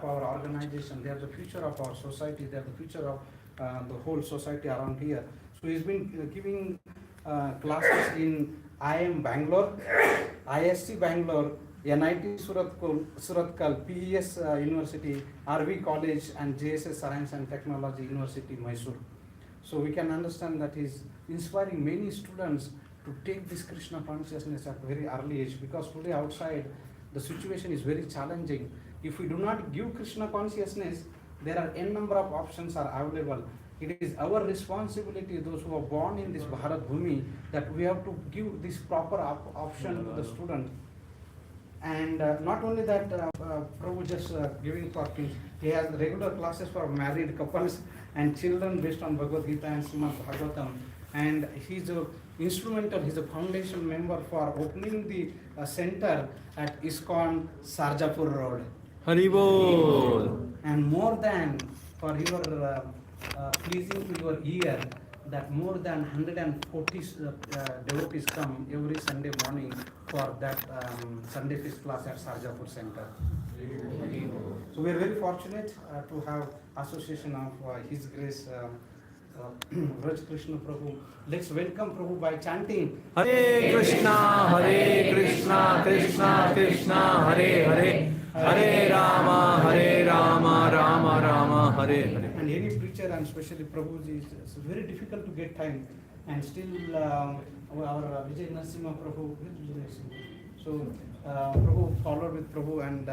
our organization, they are the future of our society, they are the future of the whole society around here. So he's been giving classes in IIM Bangalore, ISC Bangalore, NIT Surathkal, PES University, RV College, and JSS Science and Technology University, Mysore. So we can understand that he's inspiring many students to take this Krishna consciousness at very early age, because today outside the situation is very challenging. If we do not give Krishna consciousness, there are n number of options are available. It is our responsibility, those who are born in this Bharat Bhumi, that we have to give this proper option to the student. And not only that, Prabhu just giving for things, he has regular classes for married couples and children based on Bhagavad Gita and Srimad Bhagavatam. And he's instrumental, he's a foundation member for opening the center at ISKCON Sarjapur Road. Haribol. And more than for your pleasing to your ear, that more than 140 devotees come every Sunday morning for that Sunday Feast class at Sarjapur Center. So we are very fortunate to have association of His Grace VRAJA Krishna Prabhu. Let's welcome Prabhu by chanting Hare Krishna, Krishna Krishna, Hare Hare, Hare Rama, Rama Rama, Hare Hare. And any preacher, and especially Prabhuji, it's very difficult to get time. And still our Vijay Narasimha Prabhu, so Prabhu followed with Prabhu, and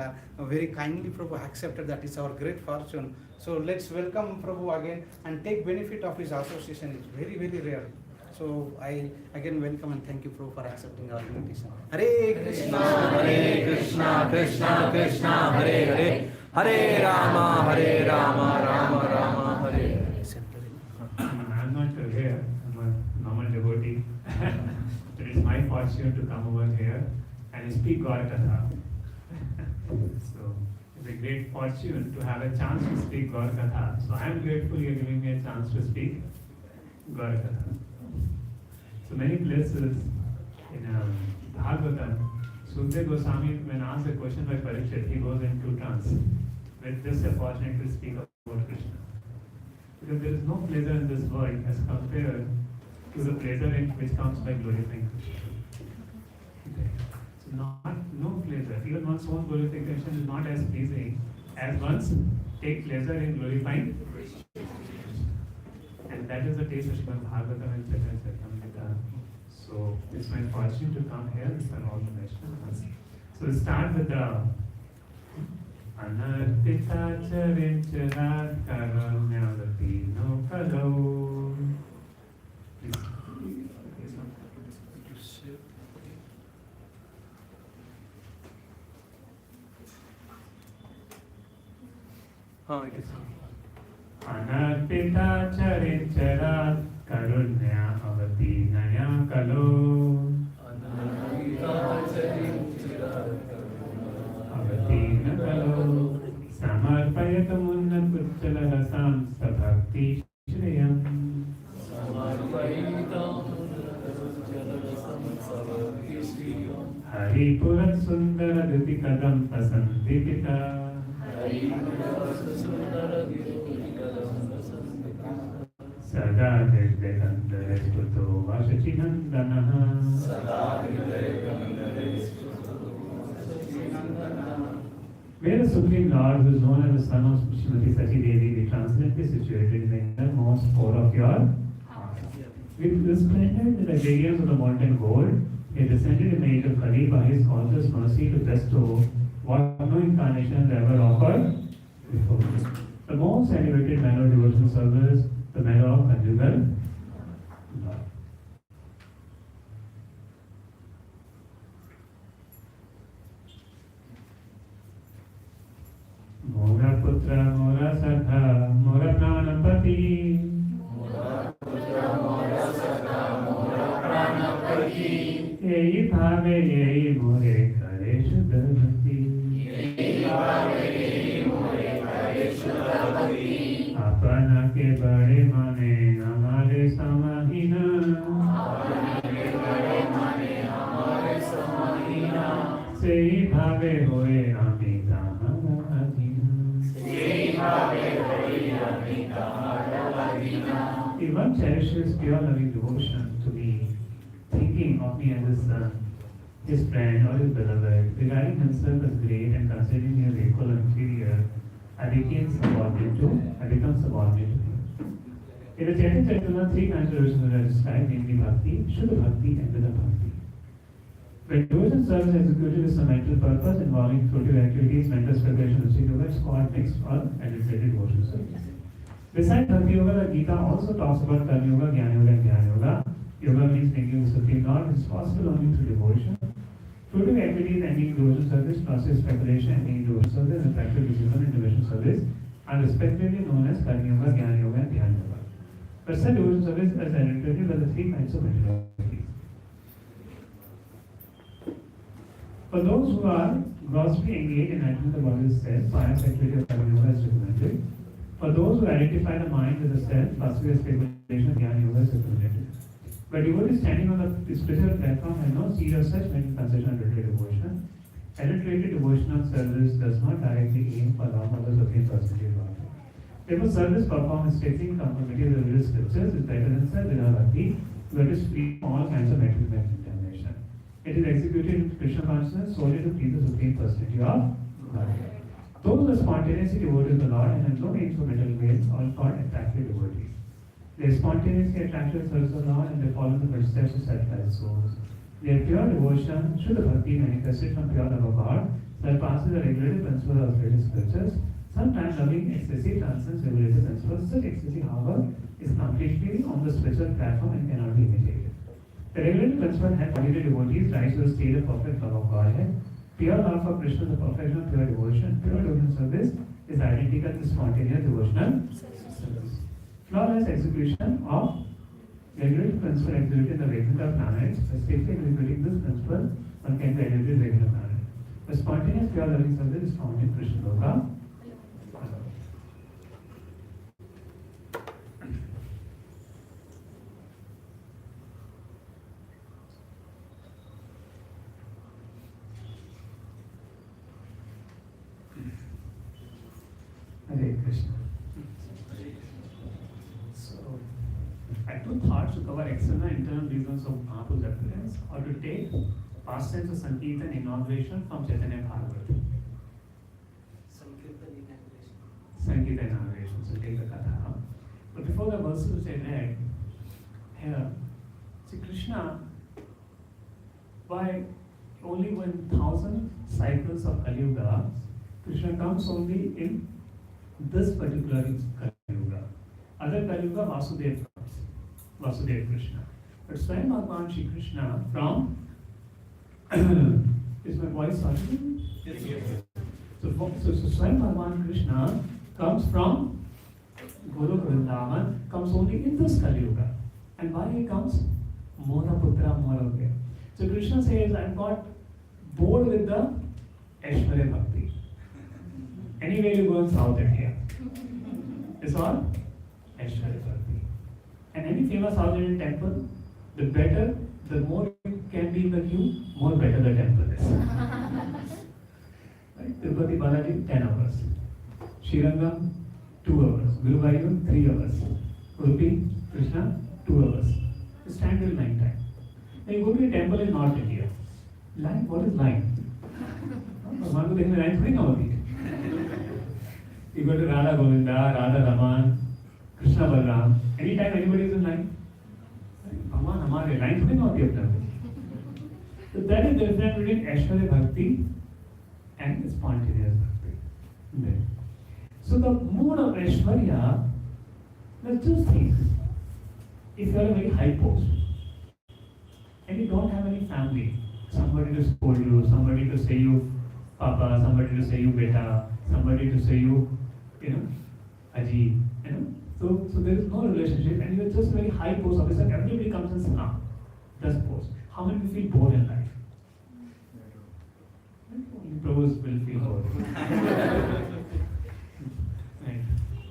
very kindly Prabhu accepted that. It's our great fortune. So let's welcome Prabhu again and take benefit of his association. It's very, very rare. So I again welcome and thank you, Prabhu, for accepting our invitation. Hare Krishna, Krishna Krishna, Hare Hare, Hare Rama, Rama Rama, Hare Hare. I'm not here, I'm a normal devotee. It is my fortune to come over here and speak Gaur Katha. So it's a great fortune to have a chance to speak Gaur Katha. So I am grateful you're giving me a chance to speak Gaur Katha. So many places in Bhagavatam, Sukadeva Goswami, when asked a question by Parikshit, he goes into trance with this opportunity to speak about Krishna. Because there is no pleasure in this world as compared to the pleasure which comes by glorifying Krishna. Okay. So no pleasure, even one's own glorification is not as pleasing as one's take pleasure in glorifying Krishna. And that is the taste of Srimad Bhagavatam and Charitamrita. So it's my fortune to come here with all the Vaishnavas. So we start with the Anarpita Charinchara Karanyavati no Kalo. Anarpita Charinchara Karunya Avati Naya Kalo. Avati Nakalo. Samarpayata Munna Kuchala Rasam Sabhakti Shriyam. Hari Purat Sundara Duti Kadam Pasantipita. Sada Nirdehandare Stuto Vasachinandanaha. Where the Supreme Lord, who is known as the son of Srimati Sati Devi, the transcendently situated in the innermost core of your heart. With the splendor and the radiance of the molten gold, he descended in the age of Kali by his causeless mercy to bestow what no incarnation has ever offered before. The most elevated manner of devotional service, the manner of conjugal love. Mora putra, mora sakha, mora pranapati. Mora putra, mora sakha, mora pranapati. Yehi bhave, yehi more kare shuddha bhakti. Yehi bhave, yehi more kare shuddha bhakti. Apana ke bade mane hamare samahina. Apana ke bade mane hamare samahina. Sehi bhave hoye amita. If one cherishes pure loving devotion to me, thinking of me as his son, his friend or his beloved, regarding himself as great and considering me as equal or inferior, I become subordinate to him. In the Chaitanya, three kinds of devotion are described, namely bhakti, Shuddha bhakti, and Vidha bhakti. When devotion service is executed with some mental purpose involving fruitive activities, mental preparation, and yoga, it's called mixed or adulterated devotion service. Besides Bhakti Yoga, the Gita also talks about Karma Yoga, Jnana Yoga, and Jnana Yoga. Yoga means thinking of the Supreme Lord is possible only through devotion. Fruitive activities ending in devotion service, process preparation ending in devotion service, and practical discipline in devotion service are respectively known as Karma Yoga, Jnana Yoga, and Dhyana Yoga. But such devotion service is identified by the three kinds of mental activities. For those who are grossly engaged in attaining the body's self, pious activity of Karma Yoga is recommended. For those who identify the mind with the self, philosophy of speculation, Jnana Yoga is recommended. But devotees standing on the spiritual platform have no seed of such mental concession and adulterated devotion. Adulterated devotional service does not directly aim for love of the Supreme Personality of God. Therefore, service performed strictly in conformity with the religious scriptures is better than self-Vidha Bhakti, where it is free from all kinds of mental contamination. It is executed in Krishna consciousness solely to please the Supreme Personality of God. Those who are spontaneously devoted to the Lord and have no aims for material gains are called attractive devotees. They are spontaneously attracted to the service of the Lord and they follow the footsteps of self-life souls. Their pure devotion, Shuddha Bhakti, manifested from pure love of God, surpasses the regulated principles of religious scriptures. Sometimes loving excessive transcends regulated principles. Such ecstasy, however, is completely on the spiritual platform and cannot be imitated. The regulated principle help ordinary devotees rise to the state of perfect love of Godhead. Pure love for Krishna, the perfection of pure devotion, pure devotion service is identical to spontaneous devotional service. Flawless execution of regulated principle executed in the Vaikuntha planets, specifically executing this principle, one can be elevated regular planet. The spontaneous pure loving service is found in Krishna Loka. Hare Krishna. So, I have two thoughts to cover external and internal reasons of Mahaprabhu's appearance, or to take past tense of Sankirtan inauguration from Chaitanya Bhagavat. Sankirtan inauguration, so take the Katha. But before the verses which I read, here, see Krishna, by only 1,000 cycles of Kali Yuga, Krishna comes only in this particular Kali Yuga. Other Kali Yuga, Vasudeva comes, Vasudeva Krishna. But Swayam Bhagavan Shri Krishna from, is my voice audible? Yes. So Swayam Bhagavan Krishna comes from Guru Vrindavan, comes only in this Kali Yuga. And why he comes? Mora Putra Mora. So Krishna says, I've got bored with the Aishwarya Bhakti. Anywhere you go in South India, it's all Aishwarya Bhakti. And any famous South Indian temple, the better, the more you can be in the queue, more better the temple is. Right? Tirupati Balaji, 10 hours. Srirangam, 2 hours. Guruvayur, 3 hours. Udupi, Krishna, 2 hours. You stand till night time. Then you go to a temple in North India. Line, what is line? भगवान को देखने line थोड़ी ना होती है. You go to Radha Govinda, Radha Raman, Krishna Balram. Anytime anybody is in line, भगवान हमारे line थोड़ी ना होती है अपने. So that is the difference between Aishwarya Bhakti and spontaneous Bhakti. So the mood of Aishwarya, let's just think, if you are a very high post and you don't have any family, somebody to scold you, somebody to say you Papa, somebody to say you Beta, somebody to say you, Aji, So there is no relationship and you are just a very high post officer, everybody comes and says, does post. How many will feel bored in life? Only Prabhus will feel bored. Right.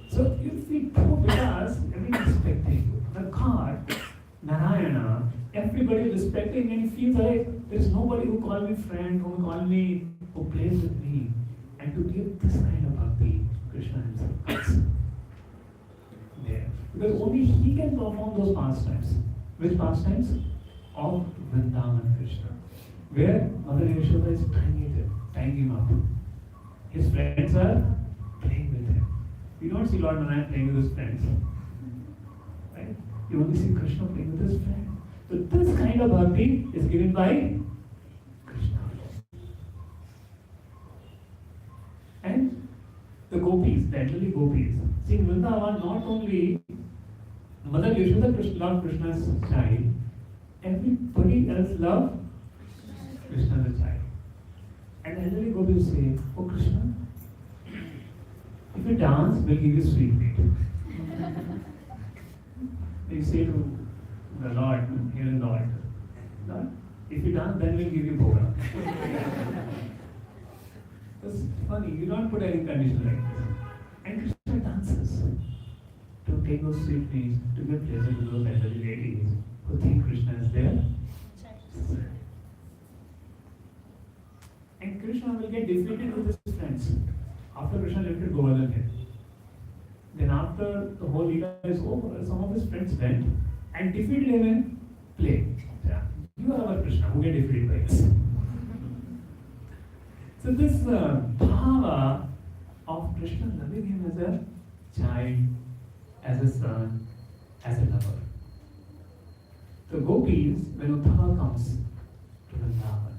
So you feel bored because everybody is respecting you. The God, Narayana, everybody is respecting and he feels like there is nobody who calls me friend, who calls me, who plays with me. And to give this kind of bhakti, Krishna himself comes there. Because only he can perform those pastimes. Which pastimes? Of Vrindavan Krishna. Where Mother Yashoda is tying him up. His friends are playing with him. You don't see Lord Narayan playing with his friends. Right? You only see Krishna playing with his friend. So this kind of bhakti is given by Krishna. And the gopis, the elderly gopis. See, in Vrindavan, not only Mother Yashoda loved Krishna's child, everybody else loved Krishna the child. And the elderly gopis say, "Oh Krishna, if you dance, we'll give you sweet meat." They say to the Lord, here in Lord, "Lord, if you dance, then we'll give you bhoga." It's funny, you don't put any condition like this. And Krishna dances to take those sweet meats, to give pleasure to those elderly ladies who think Krishna is there. And Krishna will get defeated with his friends. After Krishna lifted Govardhan here. Then after the whole Leela is over, some of his friends went and defeated him in play. Yeah. You are our Krishna, who get defeated by us. So this bhava of Krishna loving him as a child, as a son, as a lover. The gopis, when Uddhava comes to Vrindavan,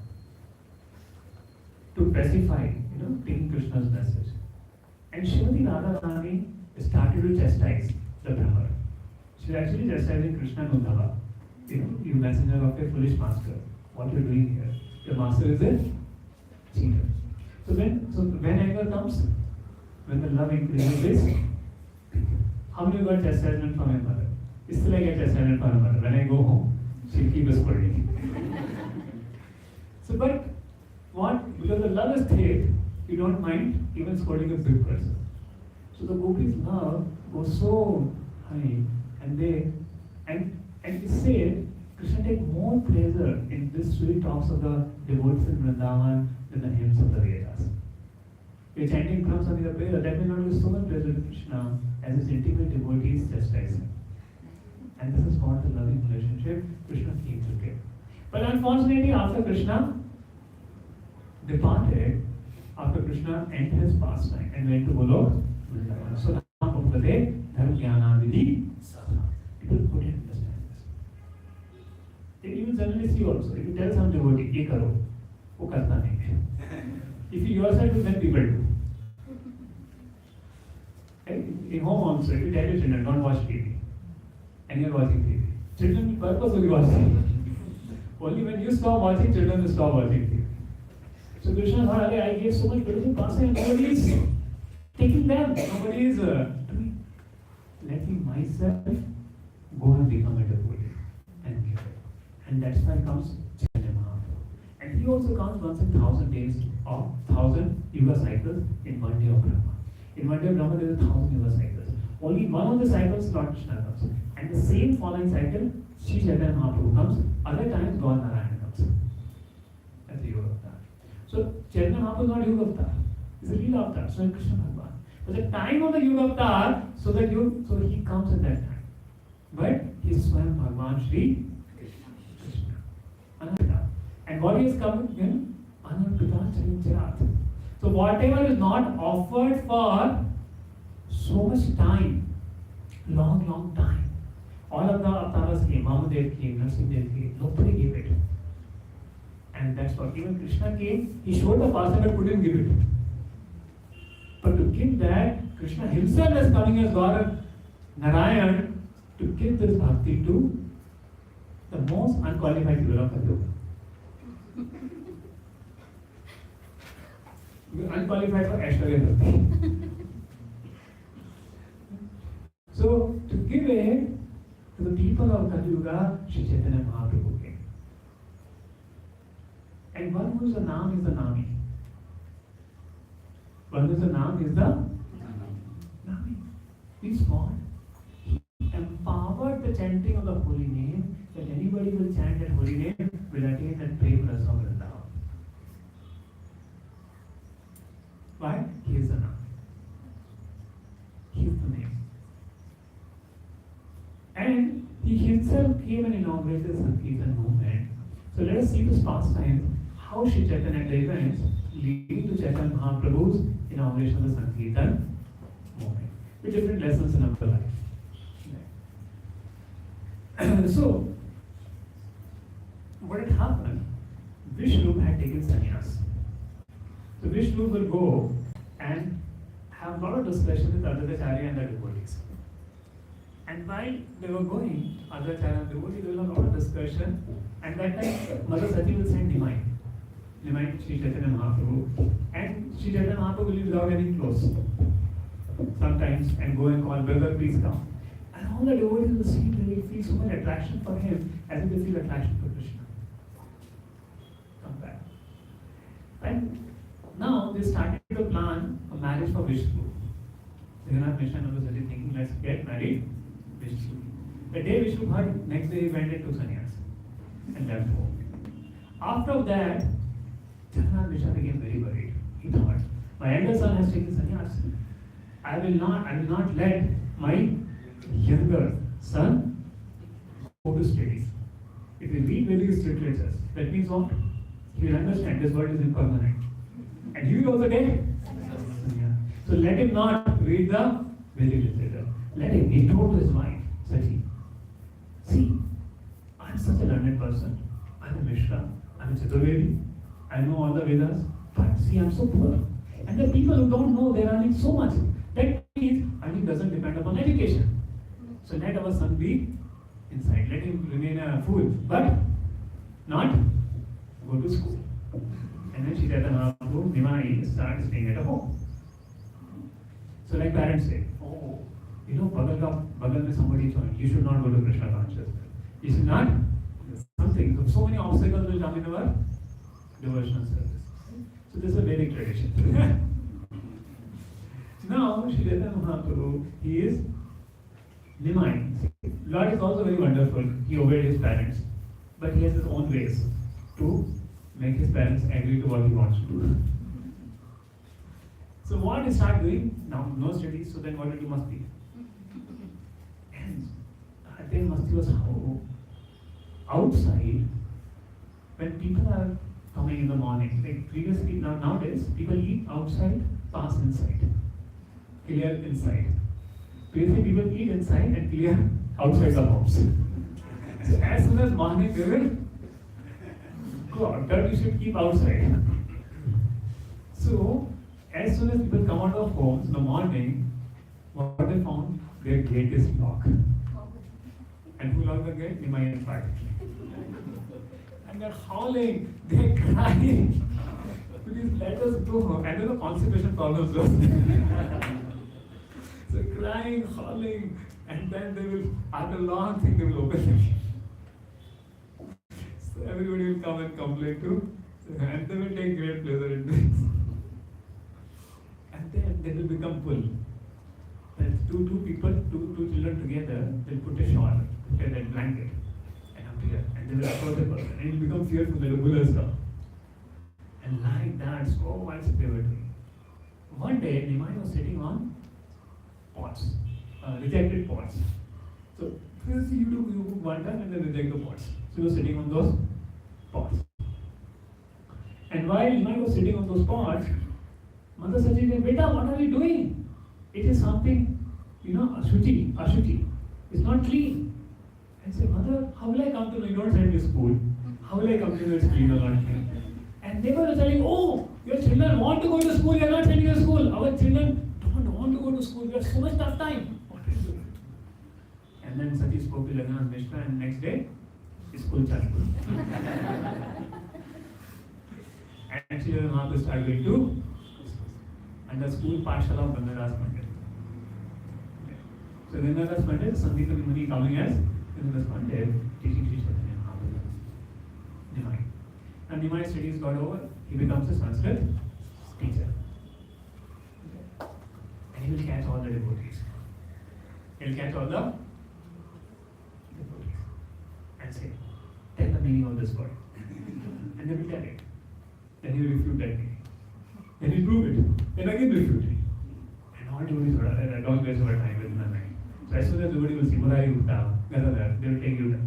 to pacify, taking Krishna's message. And Srimati Radharani started to chastise the Brahmar. She actually chastising Krishna and Uddhava. You messenger of a foolish master, what you are doing here? Your master is a cheater. So when anger comes, when the love increases, how many got chastisement from my mother? Still I get chastisement from my mother. When I go home, she'll keep us scolding. So but what? Because the love is thick, you don't mind even scolding a big person. So the gopis' love goes so high, and it said Krishna take more pleasure in this sweet talks of the devotees in Vrindavan than the hymns of the Vedas. We're chanting Brahma Samhita prayer, that may not give so much pleasure to Krishna as his intimate devotees chastise him. And this is called the loving relationship Krishna keeps to give. But unfortunately, after Krishna departed, after Krishna ended his pastime and went to Golok, so now Upade, Dharma Jnana Vidhi Sadhana. People couldn't understand this. You will generally see also, if you tell some devotee, ye karo, wo karta nahi hai. If you yourself do, then people do. In home also, if you tell your children, don't watch TV, and you are watching TV, children will purposely watch TV. Only when you stop watching, children will stop watching TV. So Krishna thought, I gave so much beautiful pastime, and nobody is taking them. Nobody is doing. Let me myself go and become a devotee and give it. And that's why comes Chaitanya Mahaprabhu. And he also comes once in 1,000 days or 1,000 yuga cycles in one day of Brahma. In one day of Brahma, there is 1,000 yuga cycles. Only one of the cycles, Lord Krishna comes. And the same following cycle, Sri Chaitanya Mahaprabhu comes. Other times, God Narayana comes. That's the yuga avatar. So Chaitanya Mahaprabhu is not yuga avatar. It's a real avatar, so Krishna Bhagavan. But the time of the yuga avatar, so he comes at that time. But he is Swayam Bhagavan Shri Krishna. Ananta. And what he is coming in? Ananta Charat. So whatever is not offered for so much time, long time, all of the avatars came, Mahadev came, Narasimha came, nobody gave it. And that's what, even Krishna came, he showed the pastime but couldn't give it. But to give that, Krishna himself is coming as Gaur Narayan to give this bhakti to the most unqualified people of Kali. Unqualified for Aishwarya Bhakti. So to give it to the people of Kali Yuga, Sri Chaitanya Mahaprabhu came. And one whose name is the Nami. One whose name is the Nami. He's God. He empowered the chanting of the holy name, that anybody will chant that holy name will attain that prema rasa of Vrindavan. Why? He is the Nami. He is the name. he himself came and inaugurated the Sankirtan movement. So let us see this pastime, how Sri Chaitanya and the events leading to Chaitanya Mahaprabhu's inauguration of the Sankirtan movement, with different lessons in our life. So, what had happened, Vishnu had taken sannyas. So Vishnu will go and have a lot of discussion with Advaitacharya and the devotees. And while they were going, Advaitacharya and the devotees, there was a lot of discussion, and that time Mother Sati will send Nimai Sri Chaitanya Mahaprabhu, and Sri Chaitanya Mahaprabhu will be without any clothes sometimes and go and call, brother, please come. And all the devotees will see, they will feel so much attraction for him as if they feel attraction for Krishna. Come back. And now they started to plan a marriage for Vishnu. Jagannath Mishra and Mother Sati thinking, let's get married Vishnu. The day Vishnu heard, next day he went into sannyas and left home. After that, Jagannath Mishra became very worried. He thought, my elder son has taken sannyas. I will not let my younger son go to studies. If he read Vedic literatures, that means what? He will understand this world is impermanent. And he will also get it. So let him not read the Vedic literature. Let him, he told his wife, Sati, see, I am such a learned person. I am a Mishra, I am a Chaturvedi, I know all the Vedas, but see, I am so poor. And the people who don't know, they are earning so much. That means earning doesn't depend upon education. So let our son be inside. Let him remain a fool, but not go to school. And then Sri Chaitanya Mahaprabhu, Nimai, starts staying at a home. So like parents say, oh, you know, bagal mein somebody joined. You should not go to Krishna consciousness. You should not. Something. So many obstacles will come in our devotional service. So this is a Vedic tradition. Now, Sri Chaitanya Mahaprabhu, he is Nimai. Lord is also very wonderful. He obeyed his parents, but he has his own ways to make his parents agree to what he wants to do. So what he started doing? Now, no studies, so then what did he must be? And then masti was how outside, when people are coming in the morning, like previously, nowadays, people eat outside, pass inside, clear inside. Previously, people eat inside and clear outside the house. So as soon as morning, they will go out. That you should keep outside. So, as soon as people come out of homes in the morning, what they found? Their gate is locked. And who locked the gate? Nimai and Pat. And they're howling, they're crying. Please let us go. And there's a constipation problems. So crying, howling, and then they will, after a long thing, they will open the gate. So everybody will come and complain too, and they will take great pleasure in this. And then they will become full. Then two children together, they'll put a shawl, put a blanket, and up here, and they will approach the person, and he'll become fearful that the bull has come. And like that, so much they were doing. One day, Nimai was sitting on pots, rejected pots. So first you put one time and then reject the pots. So he was sitting on those pots. And while Nimai was sitting on those pots, Mother Sati said, Beta, what are you doing? It is something, ashuchi. It's not clean. And I said, Mother, how will I come to know? You don't send me to school. How will I come to know it's clean or not clean? And they were saying, oh, your children want to go to school, you are not sending to school. Our children don't want to go to school, we have so much tough time. What will you do? And then Sati spoke to Jagannath Mishra, and next day, school chalu. And Sri Mahaprabhu started going to and the school Pashala of Gangadas Pandit. Okay. So Gangadas Pandit, Sangeeta Muni coming as Gangadas Pandit, teaching Sri Chaitanya Mahaprabhu. Nimai. And Nimai studies got over, he becomes a Sanskrit teacher. Okay. And he will catch all the devotees. He will catch all the devotees and say, tell the meaning of this word. And they will tell it. Then he will refute that meaning. Then he will prove it. Then again refute it. And all devotees were, don't waste our time with my mind. So as soon as devotee will see, Murari Utta, Gadadhar, they will take you down.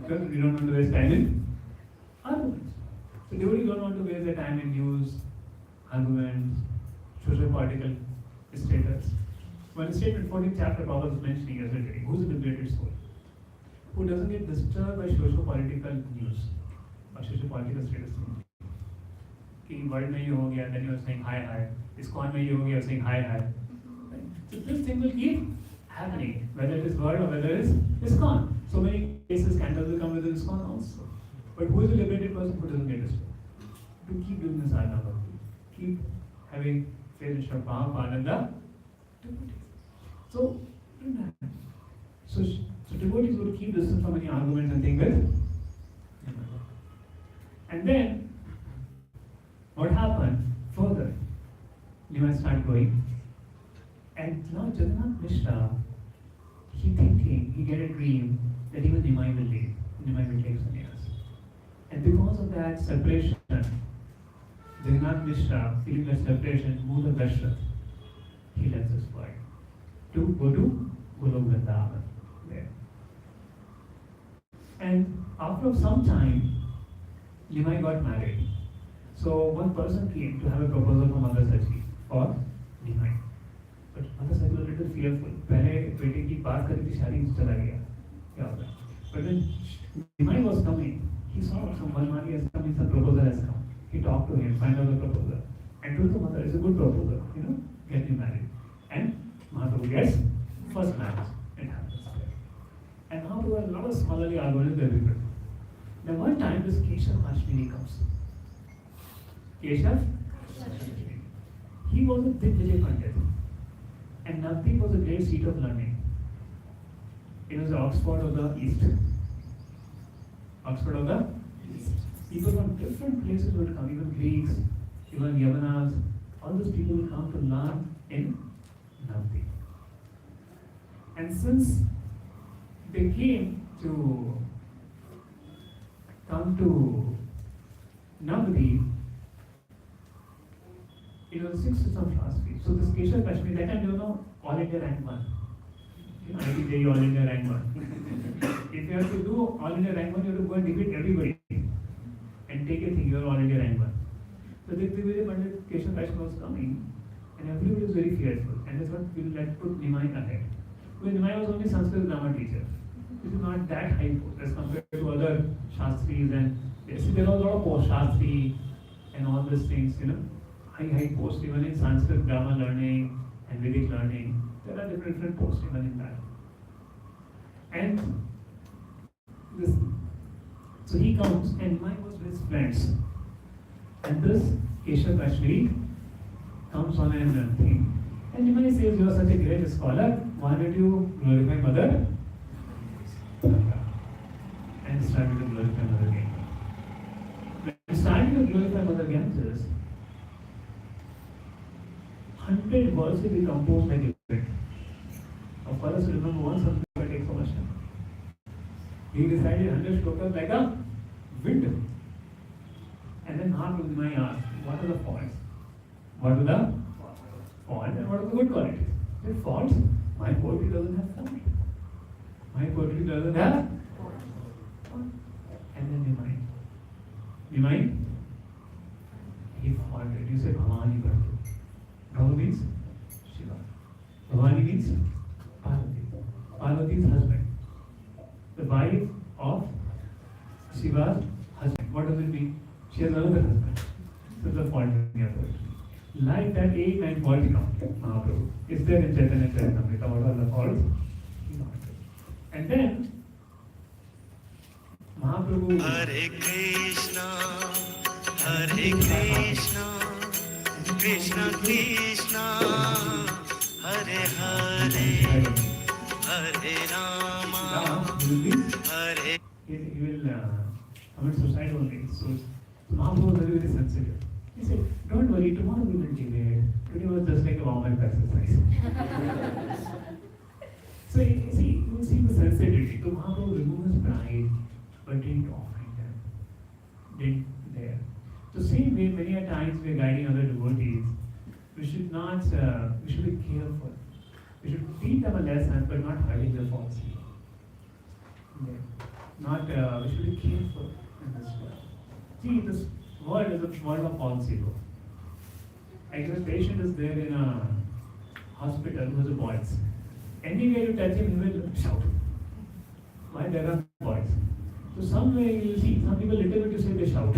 Because you don't want to waste time in arguments. So devotees don't want to waste their time in news, arguments, socio-political status. One statement, 14th chapter, Prabhupada was mentioning yesterday, who's a liberated soul? Who doesn't get disturbed by socio-political news or socio-political status. कि world में ये हो गया, then you are saying hi hi. ISKCON में ये हो गया, saying hi hi. So this thing will keep happening, whether it is world or whether it is ISKCON. So many cases, scandals will come with ISKCON also. But who is a liberated person who doesn't get disturbed? To keep doing this sadhana bhakti, keep having faith in Shri Prabhupada and the devotees. So, so devotees will keep distance from any arguments and things with. And then, what happened further? You might start going. And now Jagannath Mishra, he thinking, he get a dream that even Nimai will leave. Nimai will take sannyas. And because of that separation, Jagannath Mishra, feeling that separation, moved the Dashrath. He left this world to go to Golok Vrindavan there. And after some time, Nimai got married. So one person came to have a proposal from Mother Sachi for Nimai. But Mother Sachi was a little fearful. पहले बेटे की बात करी थी, शादी में चला गया, क्या होगा? But when Nimai was coming, he saw some Balmani has come, some proposal has come. He talked to him, find out the proposal, and told the mother, it's a good proposal, get me married. And Mahaprabhu gets first marriage. It happens there. And Mahaprabhu had a lot of scholarly arguments with everybody. Now one time this Keshav Ashwini comes. Keshav Ashwini. He was a Digvijay Pandit. And Navdeep was a great seat of learning. It was the Oxford of the East. Oxford of the East. People from different places would come, even Greeks, even Yavanas, all those people would come to learn in Navdeep. And since they came to come to Navdeep, it was 6th to some philosophy. So this Keshav Kashmir, that time All India rank 1. IIT All India rank 1. If you have to do All India rank 1, you have to go and defeat everybody and take a thing, you are All India rank 1. So the Digvijay Pandit Keshav Kashmir was coming, and everybody was very fearful. And that's what we will like put Nimai ahead. Because Nimai was only Sanskrit grammar teacher. This is not that high post as compared to other Shastris, and there was a lot of post Shastri and all these things, high post even in Sanskrit grammar learning and Vedic learning. There are different posts even in that. And this, so he comes, and Nimai was with his friends. And this Keshav Kashmiri comes on and thing. And Nimai says, you are such a great scholar, why don't you glorify Mother? And started to glorify Mother again. When he started to glorify Mother Ganges, 100 verses will be composed like a wind. Of course, remember one something will take so much time. He decided 100 shlokas like a wind. And then Mahaprabhu Nimai asked, what are the faults? What are the faults and what are the good qualities? The faults, my poetry doesn't have fault. My poetry doesn't have fault. And then Nimai, he faulted. You said Bhavani Bhartu. Gaur means Shiva. Bhavani means Parvati. Parvati's husband. The wife of Shiva's husband. What does it mean? She has another husband. So the fault in your poetry. Like that 8 9 faults come, Mahaprabhu. Is there in Chaitanya Charitamrita? What are the faults? And then Mahaprabhu. Hare Krishna, Hare Krishna, Krishna Krishna, Hare Hare, Hare Rama, Hare. He will commit suicide only. So Mahaprabhu was very, very sensitive. He said, don't worry, tomorrow we will delay. Today was just like a warm-up exercise. So you will see the sensitivity. So Mahaprabhu removed his pride, but didn't offend them. Didn't there. The same way, many a times we are guiding other devotees. We should not, we should be careful. We should teach them a lesson, but not hurting their false ego. Okay. Not, we should be careful in this world. See, this world is a world of false ego. Like if a patient is there in a hospital who has a voice, anywhere you touch him, he will shout. Why? There are voice. So some way you see, some people little bit you say they shout.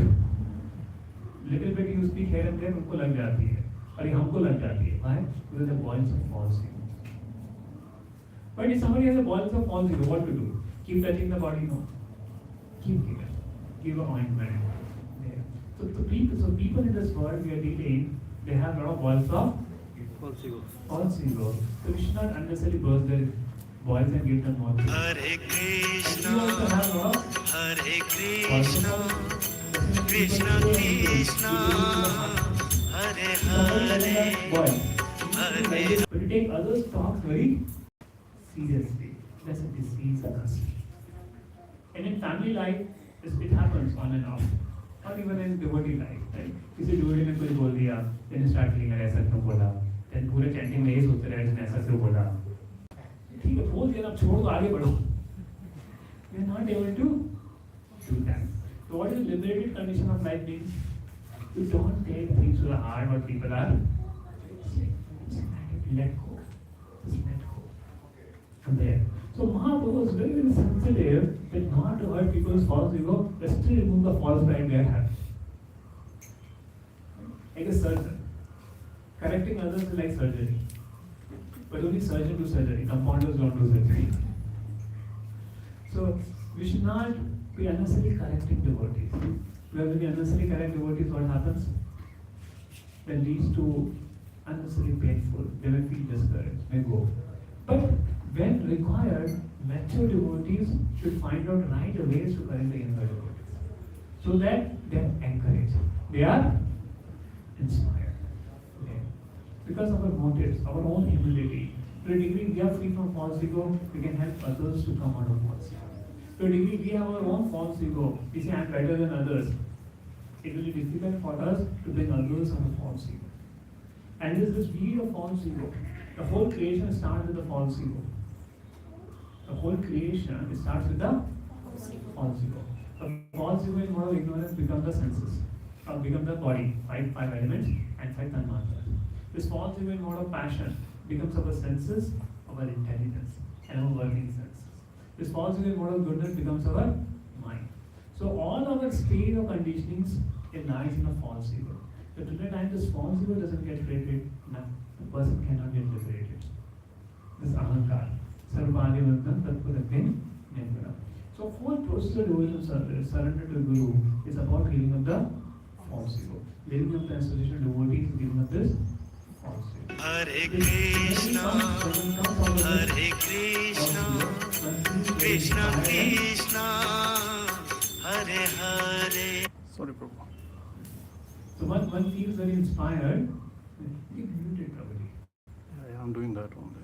Little bit you speak here and there, उनको लग जाती है, और ये हमको लग जाती है. Why? Because the voice of false ego. But if somebody has a voice of false ego, what to do? Keep touching the body? No. Keep care. Give an ointment. Yeah. So people in this world we are dealing, they have a lot of voice of false ego. false ego. So we should not unnecessarily burst their voice and give them more. Hare We also have a Krishna, lot of Hare voice Krishna, of Krishna Krishna, Hare Hare, Hare. But you take others' talks very seriously. That's a disease of us. And in family life, it happens on and off. Or even in devotee life, right? किसी devotee ने कुछ बोल दिया, then you start feeling like ऐसा क्यों बोला? Then पूरे chanting में ये सोचते रहे, इसने ऐसा क्यों बोला? ठीक है, बोल दिया, अब छोड़ दो, आगे बढ़ो. We are not able to do that. So what is the liberated condition of life means? You don't take things to the heart what people are saying. Let go. Just let go. From there. So Mahaprabhu was very, very sensitive that not to hurt people's false ego, but still remove the false pride they have. Like a surgeon. Correcting others is like surgery. But only surgeon do surgery. Compounders don't do surgery. So we should not be unnecessarily correcting devotees. When we unnecessarily correct devotees, what happens? That leads to unnecessarily painful. They may feel discouraged, may go. But when required, mature devotees should find out right ways to correct the younger devotees, so that they are encouraged, they are inspired. Okay? Because of our motives, our own humility. To a degree we are free from false ego, we can help others to come out of false ego. To a degree we have our own false ego, we say I am better than others. It will be difficult for us to bring others out of false ego. And there is this weed of false ego. The whole creation starts with the false ego. The whole creation starts with the false ego. The false ego in mode of ignorance becomes the senses, or become the body, five elements and five tanmatras. This false ego in mode of passion becomes our senses, our intelligence, and our working senses. This false ego in mode of goodness becomes our mind. So all our state of conditionings, it lies in a false ego. So till the time this false ego doesn't get created, the person cannot get liberated. This ahankar. Sarvadivadam tatpadakin nirvana. So whole process of devotional surrender to the Guru is about giving up the false ego. Giving up the association of devotees, giving up this false ego. Hare Krishna, Hare Krishna, Krishna Krishna, Hare Hare. Sorry, Prabhu. So one feels very inspired, you mute it, Prabhuji. Yeah, I'm doing that only.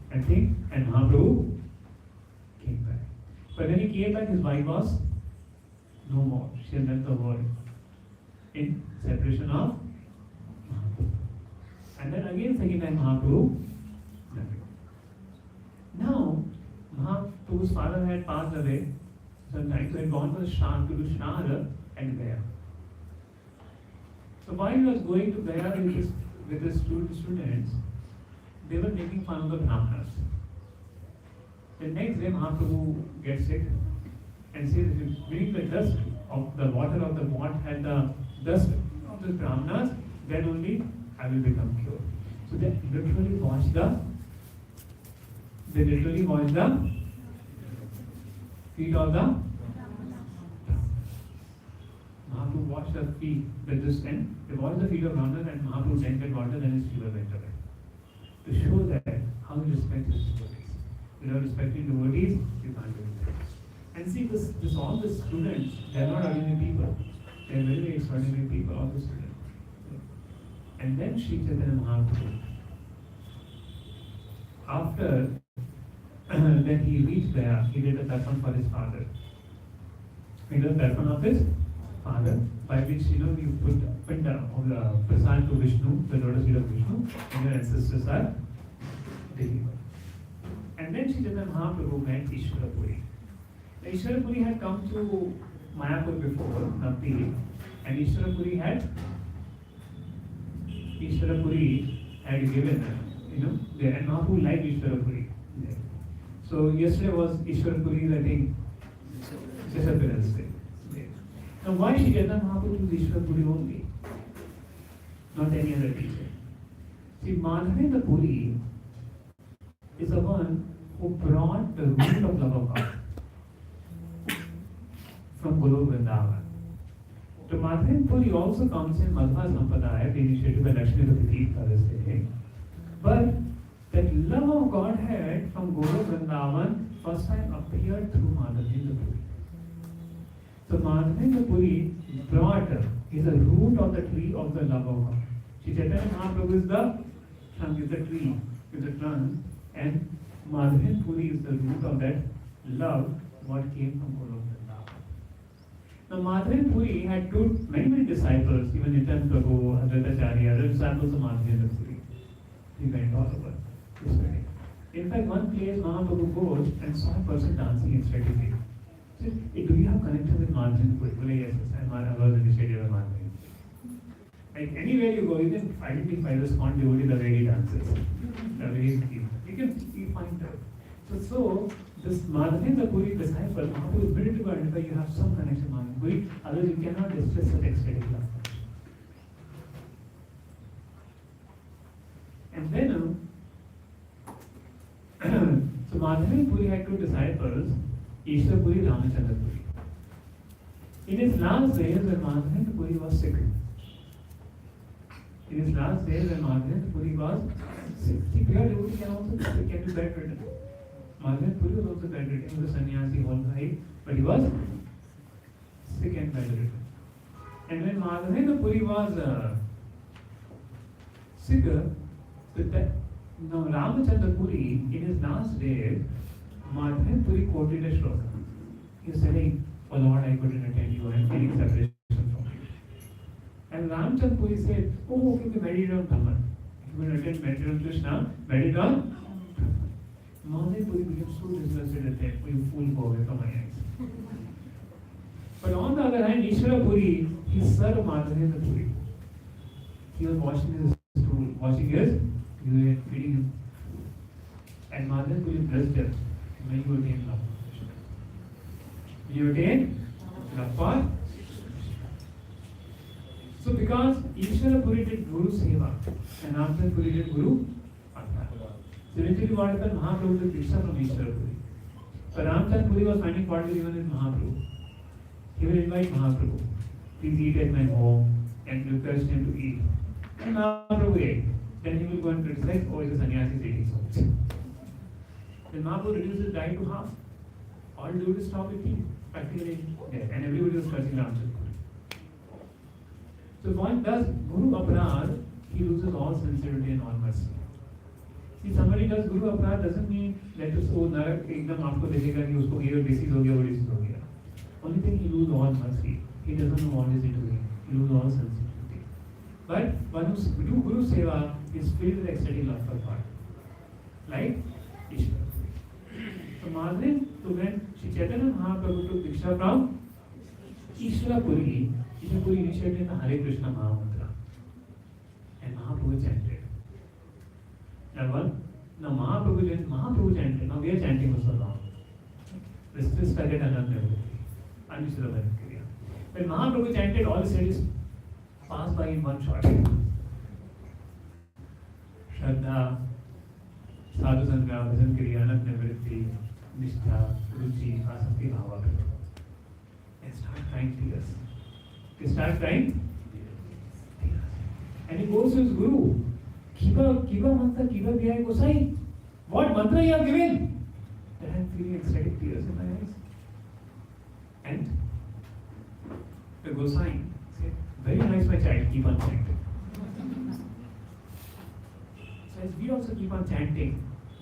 I think, and Mahaprabhu came back. But when he came back, his wife was no more. She had left the world in separation of Mahaprabhu. And then again, second time, Mahaprabhu left. Now, Mahaprabhu's father had passed away sometime, so he had gone for to do Shnara at Gaya. So while he was going to Gaya with his students, they were making fun of the Brahmanas. The next day, Mahaprabhu gets sick and says, if you bring the dust of the water of the pot and the dust of the Brahmanas, then only I will become cured. So they literally washed the feet of the Mahaprabhu washed the feet with this end. They washed the feet of Brahmanas and Mahaprabhu drank that water, then his fever went away. To show that how he respects his devotees. Without respecting devotees, you can't do it. And see, all the students, they are not ordinary people. They are very, very extraordinary people, all the students. And then Sri Chaitanya Mahaprabhu, after then he reached there, he did a darshan for his father. He did a darshan of his father. by which you put pinda of the prasad to Vishnu, the lotus feet of Vishnu, and your ancestors are delivered. And then Chaitanya Mahaprabhu met Ishwarapuri. Now, Ishwarapuri had come to Mayapur before, Navdeep, and Ishwarapuri had given, and Mahaprabhu liked Ishwarapuri. So yesterday was Ishwarapuri's, I think, disappearance day. Now why Chaitanya Mahaprabhu chose Ishwarapuri only? Not any other teacher. See, Madhavendra Puri is the one who brought the root of love of God from Guru Vrindavan. So Madhavendra Puri also comes in Madhva Sampradaya, the initiative by Lakshmi Tirtha this day. But that love of Godhead from Guru Vrindavan first time appeared through Madhavendra Puri. So Madhavendra Puri brought, is the root of the tree of the love of God. Shri Chaitanya Mahaprabhu is the trunk, is the tree, is the trunk, and Madhavendra Puri is the root of that love what came from Guru Vrindavan. Now Madhavendra Puri had many disciples, even Nitan Prabhu, Advaitacharya, other disciples of Madhavendra Puri. He went all over this way. In fact, one place Mahaprabhu goes and saw a person dancing in strategy. He said, hey, do you have connection with Madhavendra Puri? Well, yes, I was initiated by Madhavendra. Like anywhere you go, you can identify the spot devotee the way he dances, the way he speaks. You find out. So this Madhavendra Puri disciple, Mahaprabhu is able to identify you have some connection with Madhavendra Puri, otherwise you cannot express such ecstatic love. And then, so Madhavendra Puri had two disciples, Ishwar Puri, Ramachandra Puri. In his last days, when Madhavendra Puri was sick, see, pure devotee can be bedridden. Madhavendra Puri was also bedridden. He was a sannyasi whole life, but he was sick and bedridden. And when Madhavendra Puri was sick, now Ramachandra Puri, in his last days, Madhavendra Puri quoted a shloka. He was saying, "Oh Lord, I couldn't attend you. I am feeling separation from you." And Ramachandra Puri said, "Oh, okay, we meditate on Brahman. If you will attend meditate on Krishna, meditate on Brahman." Madhavendra Puri became so disgusted at that. "Oh, you fool, go away from my eyes." But on the other hand, Ishwara Puri, he served Madhavendra Puri. He was washing his stool, washing his urine, feeding him. And Madhavendra Puri blessed him. May you attain love for Krishna. You attain love for. So because Ishwara Puri did Guru Seva and Ramachandra Puri did Guru Artha. So eventually what happened, Mahaprabhu took Diksha from Ishwara Puri. But Ramachandra Puri was finding fault with even with Mahaprabhu. He will invite Mahaprabhu, "Please eat at my home," and request him to eat. And Mahaprabhu ate. Then he will go and criticize, "Oh, it's a sannyasi eating so much." Then Mahaprabhu reduced his diet to half. All he did is stop eating, practically there. And everybody was cursing Ramachandra Puri. So one does Guru Aparad, he loses all sincerity and all mercy. See, somebody does Guru Aparad doesn't mean that उसको नरक एकदम आपको देखेगा कि उसको ये disease हो गया वो disease हो गया. Only thing he loses all mercy. He doesn't know what is he doing. He loses all sensitivity. But one who do Guru Seva is filled with ecstatic love for God. Like Ishwara. So when Shri Chaitanya Mahaprabhu took Diksha from Ishwara Puri, Ishwara Puri initiated the Hare Krishna Mahamantra. And Mahaprabhu chanted. Now Mahaprabhu chanted. Now we are chanting also now. This started another Anushrava Kriya. When Mahaprabhu chanted, all the studies passed by in one shot. Shraddha, Sadhu Sangha, Bhajan Kriya, Anant Nivritti, Nishtha, Ruchi, Asakti Bhava. And start crying tears. They start crying tears. And he goes to his Guru. Kiva mantra, Kiva Vyaya Gosai. What mantra you have given? And I'm feeling ecstatic tears in my eyes. And the Gosai said, "Very nice, my child, keep on chanting." So as we also keep on chanting,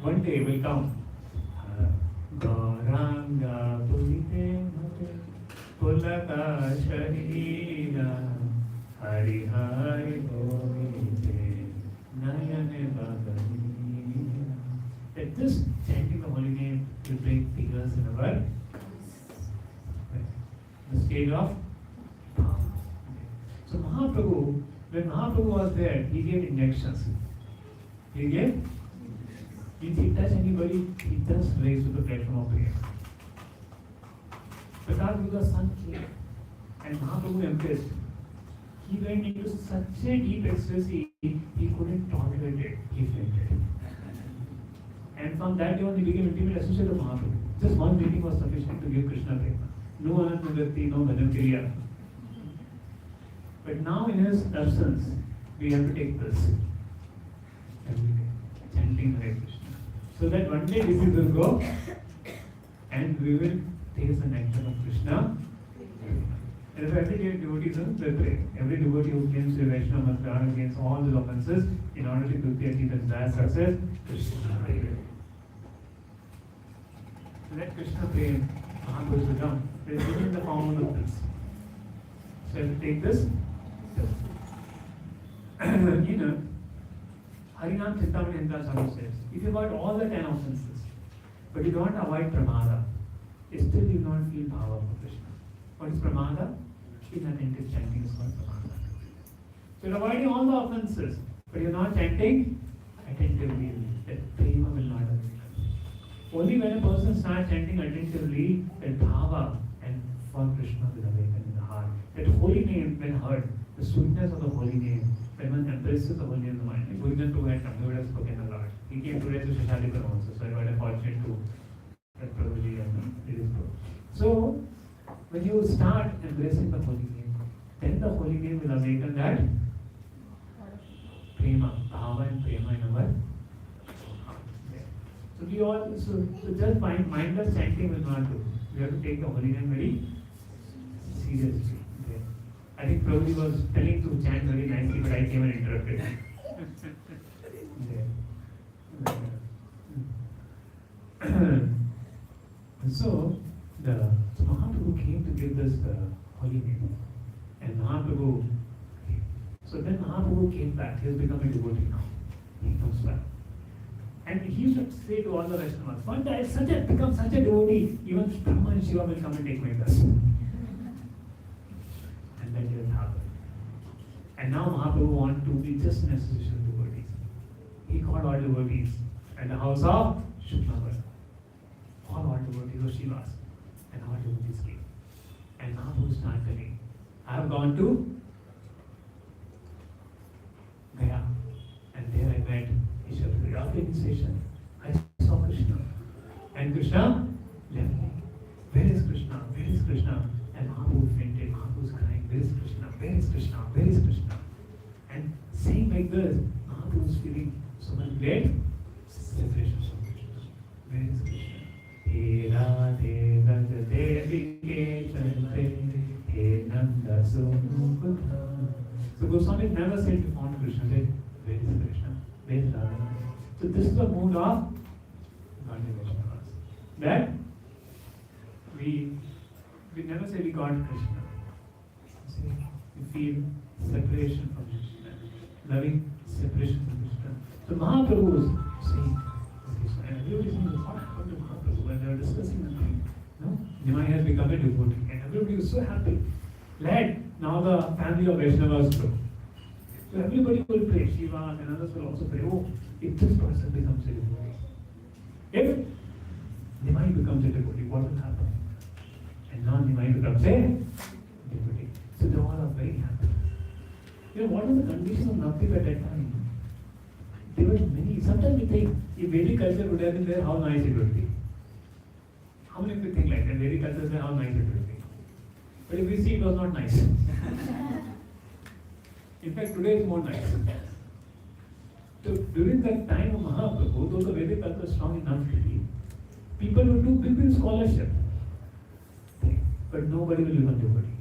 one day will come. Gauranga Purite Mate Pulaka Sharira Hari Hari Govinde Nayane Bhagavini. That just chanting the holy name will bring figures in our the state of calm. So Mahaprabhu, when Mahaprabhu was there, he gave injections. He gave, if he touch anybody, he just raised to the platform of prayer. But after the sun came and Mahaprabhu embraced, he went into such a deep ecstasy, he couldn't tolerate it. He fainted. And from that day on, he became intimate associate of Mahaprabhu. Just one meeting was sufficient to give Krishna prema. No Anantagati, no Bhajan Kriya. But now in his absence, we have to take this every day, chanting Hare Krishna. So that one day this will go and we will taste the nectar of Krishna. And if every day devotees will pray. Every devotee who claims to be Vaishnava must guard against all these offenses in order to achieve the desired success. Krishna pray. So let Krishna pray. Mahaprabhu will come. It is given in the form of this. So if you take this, you know, Harinam Chintamani Hinta says, if you avoid all the 10 offenses, but you don't avoid pramada, still you don't feel power of Krishna. What is pramada? Inattentive chanting is called pramada. So you're avoiding all the offenses, but you're not chanting attentively. That prema will not awaken. Only when a person starts chanting attentively, that bhava and for Krishna will awaken in the heart. That holy name, when heard, the sweetness of the holy name, when one embraces the holy name in the mind. Like Gurujan too had come, he would have spoken a lot. He came today to Shashalikar also, so I got a fortune to that PRABHUJI and it is good. So, when you start embracing the holy name, then the holy name will awaken that prema, bhava and prema in our heart. So we all, so just mindless chanting will not do. We have to take the holy name very seriously. Okay. I think PRABHUJI was telling to chant very nicely, but I came and interrupted. So Mahaprabhu came to give us the holy name. And Mahaprabhu came. So then Mahaprabhu came back. He has become a devotee now. He comes back. And he used to say to all the Vaishnavas, one day I'll become such a devotee, even Brahma and Shiva will come and take my dust. And that didn't happen. And now Mahaprabhu wants to be just an association of devotees. He called all devotees at the house of Shukla. All devotees of Shivas. And all devotees came. And Mahaprabhu started telling, I have gone to Gaya. And there I met Ishwar. After initiation, I saw Krishna. And Krishna left me. Where is Krishna? Where is Krishna? And Mahaprabhu fainted. Mahaprabhu was crying, where is Krishna? Where is Krishna? Where is Krishna? And saying like this, Mahaprabhu was feeling so much great separation from Krishna. Where is Krishna? He Radhe Ganga Devi Ke Chante He Nanda Sumukha. So Goswami never said to found Krishna. Said, where is Krishna? Where is Radha? So this is the mood of Gandhi Vaishnavas. That we never say we got Krishna. See, we feel separation from Krishna, loving separation from Krishna. So Mahaprabhu was saying, and everybody is saying, what happened to Mahaprabhu when they were discussing the thing? No? Nimai has become a devotee, and everybody was so happy. Glad now the family of Vaishnavas grow. So everybody will pray, Shiva and others will also pray, oh, if this person becomes a devotee. If Nimai becomes a devotee, what will happen? And now Nimai becomes a devotee. So they all are very happy. You know, what was the condition of Navdeep at that time? There were many, sometimes we think, if Vedic culture would have been there, how nice it would be. How many people think like that? Vedic culture is there, how nice it would be. But if we see, it was not nice. In fact, today is more nice. So during that time of Mahaprabhu, though the Vedic culture was strong enough to be, people would do big scholarship. But nobody will become devotee.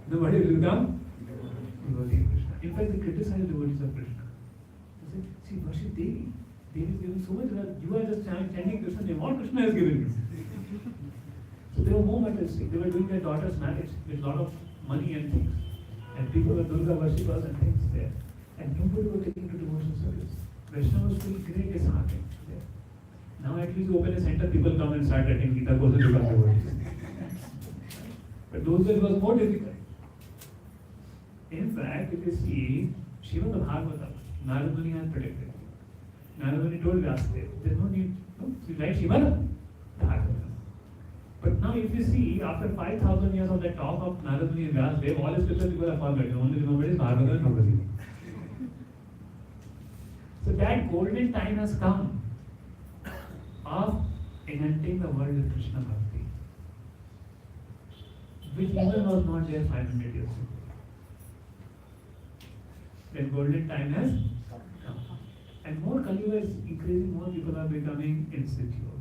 Nobody will become devotee of Krishna. In fact, they criticize devotees of Krishna. They say, see, worship Devi. Devi is giving so much wealth. You are just chanting Krishna name. What Krishna has given you? So they were more materialistic. They were doing their daughter's marriage with a lot of money and things. And people were Durga worshippers and things there. And nobody was taking to devotional service. Vaishnava was still great disheartening there. Now at least you open a center, people come and start attending Gita course and become devotees. But those days was more difficult. In fact, if you see, Shiva the Bhagavatam, Narada Muni has predicted. Narada Muni told Vyasdev, there's no need, no, you write Shiva the Bhagavatam. But now if you see, after 5,000 years of that talk of Narada Muni and Vyasdev, all the scriptures people have forgotten. Only remembered is Bhagavatam and Bhagavad Gita. So that golden time has come of enacting the world with Krishna Bhakti, which even was not there 500 years ago. That golden time has come. And more Kali is increasing, more people are becoming insecure,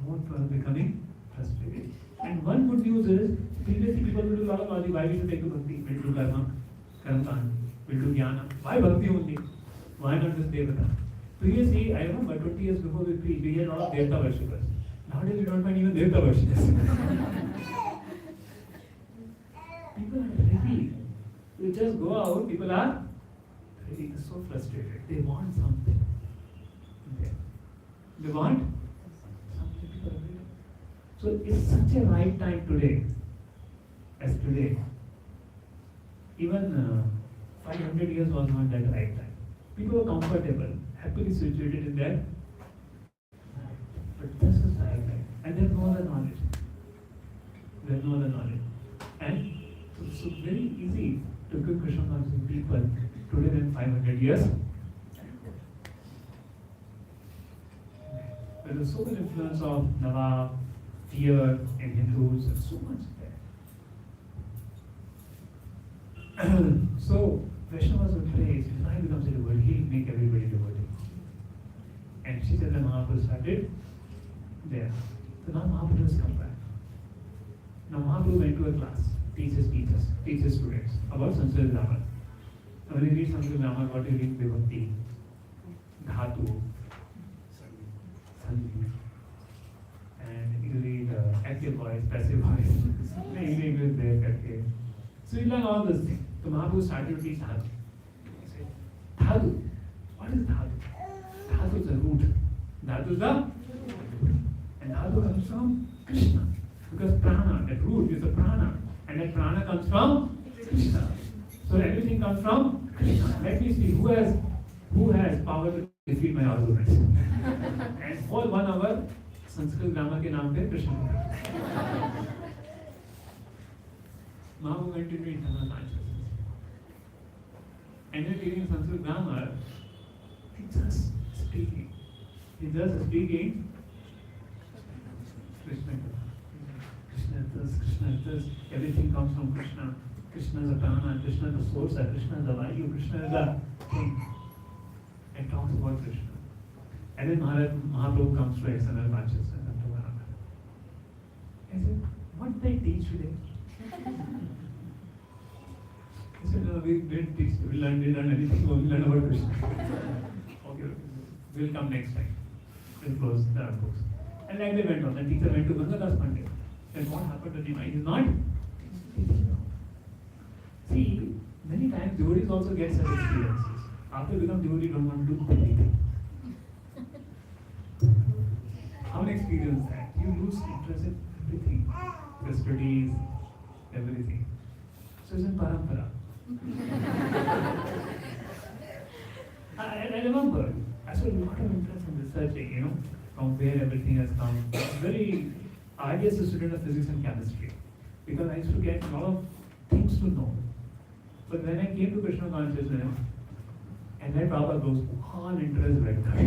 more people are becoming frustrated. And one good news is, previously people will do a lot of logic, why we should take to Bhakti, we'll do Karma, Karma, we'll do Jnana. Why Bhakti only? Why not just Devata? Previously, I remember 20 years before we preached, we had a lot of Devata worshippers. Nowadays we don't find even Devata worshippers. People are ready. You just go out, people are ready. They're so frustrated. They want something. They want something. People are ready. So it's such a right time today, as today. Even 500 years was not that right time. People were comfortable, happily situated in their. But this is the right time. And there's no other knowledge. There's no other knowledge. And so it's very easy to give Krishna conscious people today than 500 years. There's so much influence of Nawab, fear in Hindus, and so much there. So Vaishnavas would pray, if I becomes a devotee, he'll make everybody devotee. And she said that Mahaprabhu started there. So now Mahaprabhu has come back. Now Mahaprabhu went to a class, teaches students about Sanskrit grammar. Now when you read Sanskrit grammar, what you read? Vibhakti, Dhatu, Sandhi, and you read active voice, passive voice, English there, okay. So you learn all those things. So Mahaprabhu started to teach Dhatu. He said, Dhatu, what is Dhatu? Dhatu is the root. Dhatu is the root. And Dhatu comes from Krishna. Because prana, that root is the prana. And that prana comes from Krishna. So everything comes from Krishna. Let me see who has power to defeat my arguments. And whole 1 hour, Sanskrit grammar ke naam pe Krishna. Mahaprabhu went into internal consciousness. And then reading Sanskrit grammar, he's just speaking. Krishna. Krishna is this. Everything comes from Krishna. Krishna is the prana, Krishna is the source, Krishna is the value, Krishna is the thing. And talks about Krishna. And then Mahaprabhu comes to external consciousness. I said, what did they teach today? He said, no, we didn't teach, we didn't learn anything, we learned about Krishna. Okay, we'll come next time. We'll close the books. And like they went on, the teacher went to Gangadas Pandit. Then what happened to him? He is not teaching. See, many times devotees also get such experiences. After you become devotee, you don't want to do anything. How many experience that? You lose interest in everything. The studies, everything. So it's in parampara. I remember, I saw a lot of interest in researching, from where everything has come. I was a student of physics and chemistry because I used to get a lot of things to know. But when I came to Krishna consciousness, and my Prabhupada goes, all interest went down.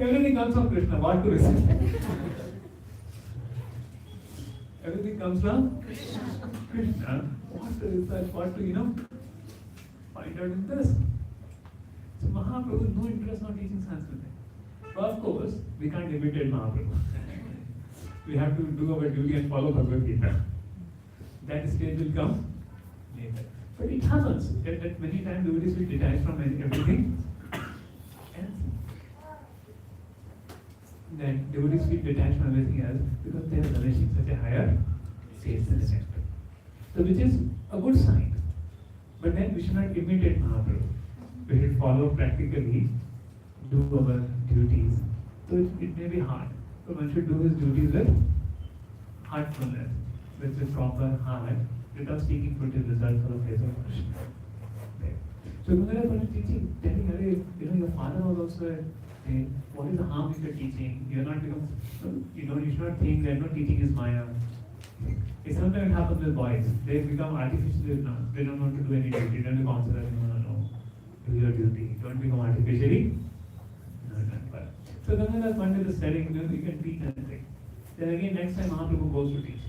Everything comes from Krishna, what to research? Everything comes from Krishna. What to research, what to, find out in this. So Mahaprabhu, no interest in teaching Sanskrit. But of course, we can't imitate Mahaprabhu. We have to do our duty and follow Bhagavad Gita. That stage will come later. But it happens that many times devotees will detach from everything else. then devotees feel detached from everything else because they are relishing such a higher taste in the nectar. So which is a good sign. But then we should not imitate Mahaprabhu. We should follow practically, do our duties. So it may be hard, but one should do his duties with heartfulness, with a proper heart, without seeking fruitive results for the face of Krishna. Okay. So Gundara was teaching, telling, your father was also what is the harm if you're teaching? You're not become, you should not think that no teaching is Maya. It's sometimes it happens with boys. They become artificially now. They don't want to do any duty. They don't consider no. Do your duty. Don't become artificially. No. So Gandhara one day the setting, you can teach anything. Then again next time Mahaprabhu goes to teach.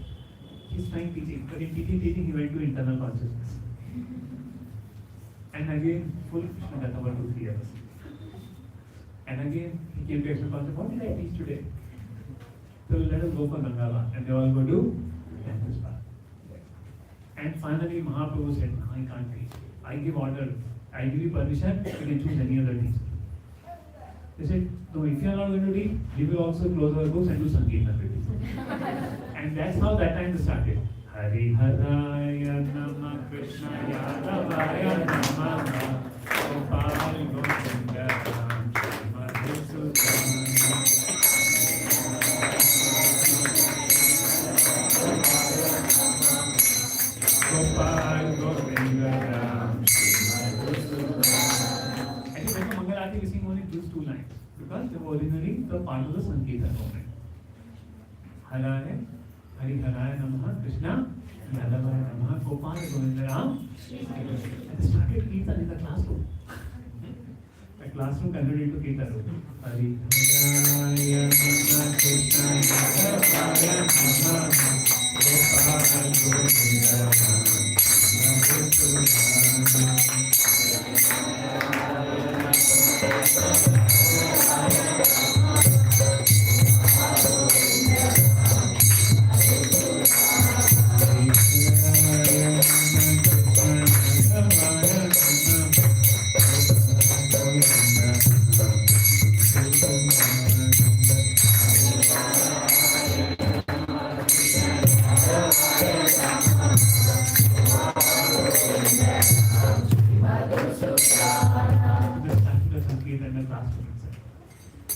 He's trying teaching, but in teaching he went to internal consciousness. And again full Krishna Katha for 2-3 years. And again he came to extra consciousness. What did I teach today? So let us go for Gangala. And they all go to Temple's path. And finally Mahaprabhu said, no, I can't teach. I give order. I give you permission, you can choose any other teacher. They said, no, if you are not going to teach, we will also close our books and do Sankirtan. And that's how that time started. Hari Haraya Nama Krishna Yadavaya Nama Gopal Govinda Gopal Govinda. We sing only these 2 lines because they were originally the part of the Sankirtan movement. Haraya, Hari Haraya Namaha, Krishna, Yadavaya Namaha, Gopal Govinda Ram. And they started Kirtan in the classroom. The classroom converted to Kirtan. Hari Haraya Namaha, Krishna, Yadavaya Namaha, Gopal Govinda Ram.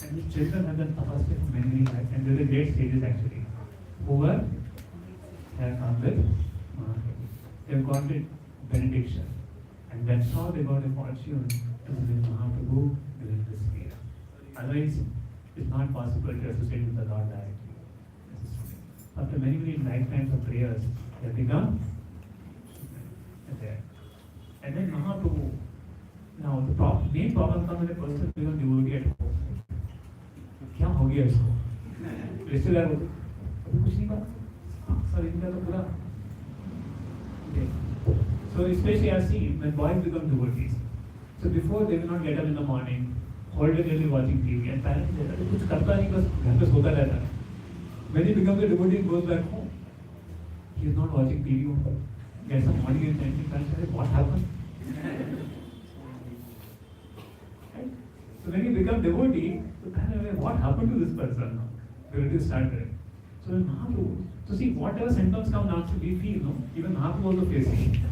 And these children have done tapasya for many lives, and there are great sages actually, who have come with Mahaprabhu. They have got the benediction, and that's how they got a fortune to visit Mahaprabhu during this year. Otherwise, it's not possible to associate with the Lord directly. After many lifetimes of prayers, they have become there. And then Mahaprabhu. Now the main problem comes when a person becomes devotee at home. क्या हो गया इसको? रिश्तेदार बोलते अभी कुछ नहीं बात सर इनका तो पूरा okay. So especially I see when boys become devotees. So before they will not get up in the morning, whole day they will be watching TV and parents say अरे कुछ करता नहीं बस घर पे सोता रहता है. When he becomes a devotee and goes back home, he is not watching TV. Gets some morning and night parents say what happened? So when you become devotee, you kind of what happened to this person? Devotees start there. So when Mahaprabhu, so see whatever symptoms come now, we feel, no, even Mahaprabhu also facing.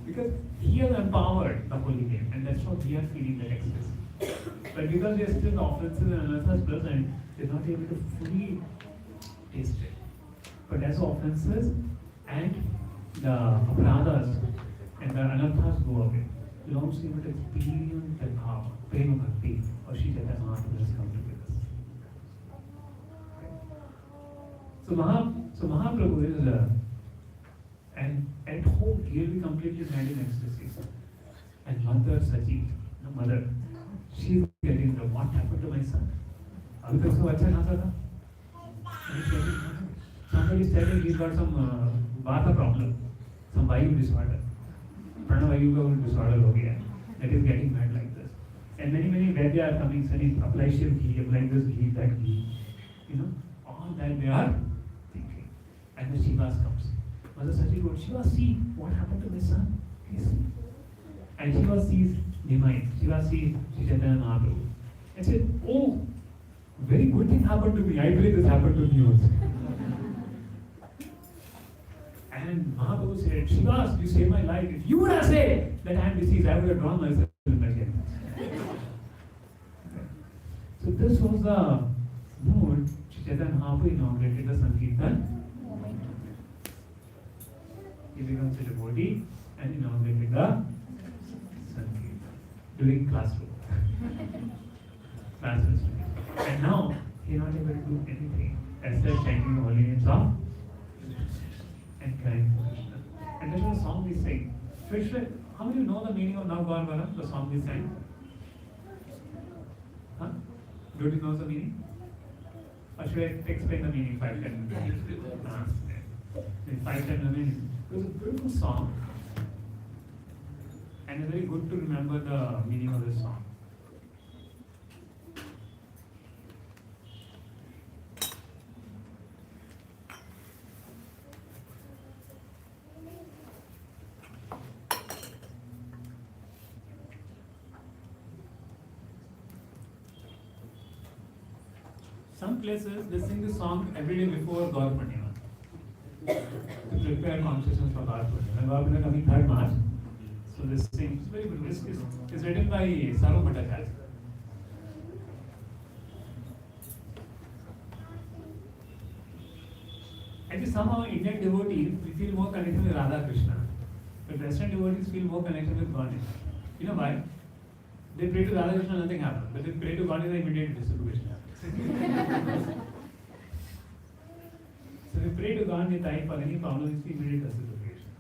Because he has empowered the holy name, and that's what we are feeling that exists. But because we are still the offenses and anarthas present, we are not able to fully taste it. But as the offenses and the aparadhas and the anarthas go away, we also able to experience the bhava, prema bhakti, or Shri Chaitanya Mahaprabhu has come to give us. So Mahaprabhu is and at home he will be completely mad in ecstasy. And Mother Sachi, the mother, she is getting the what happened to my son? अभी तक सब अच्छा खाता था. Somebody is telling he's got some vata problem, some vayu disorder. Pranavayu disorder हो गया. That is getting mad like this. And many VRAJA are coming saying apply Shiv ghee, apply this ghee, that ghee. You know, all that they are thinking. And the Shivas comes. Mother Sachi goes, Shiva, see what happened to my son. Please see. And Shiva sees divine. Shiva sees Shri Chaitanya Mahaprabhu. And said, oh, very good thing happened to me. I believe this happened to me also. And Mahaprabhu said, Shivas, you saved my life. If you would have said that I am deceased, I would have drawn myself in the game. So this was the mood Chaitanya Mahaprabhu inaugurated the Sankirtan. He becomes a devotee and inaugurated the Sankirtan during classroom. And now he is not able to do anything except chanting the holy names of and crying for Krishna. And that's what the song we sing. Krishna, how many of you know the meaning of Nav Gaur Varam, the song we sang? Huh? Don't you know the meaning? Or should I explain the meaning 5-10 minutes? In 5-10 minutes. It was a beautiful song. And it's very good to remember the meaning of this song. Some places they sing this song every day before Gaur Purnima to prepare consciousness for Gaur Purnima. Gaur Purnima coming 3rd March, so this sing. It's very good. It's written by Saru Bhattacharya. Actually, somehow Indian devotees we feel more connected with Radha Krishna, but Western devotees feel more connected with God. You know why? They pray to Radha Krishna, nothing happens, but they pray to God in the immediate distribution. So we pray to God in time for any problem, it's the immediate justification.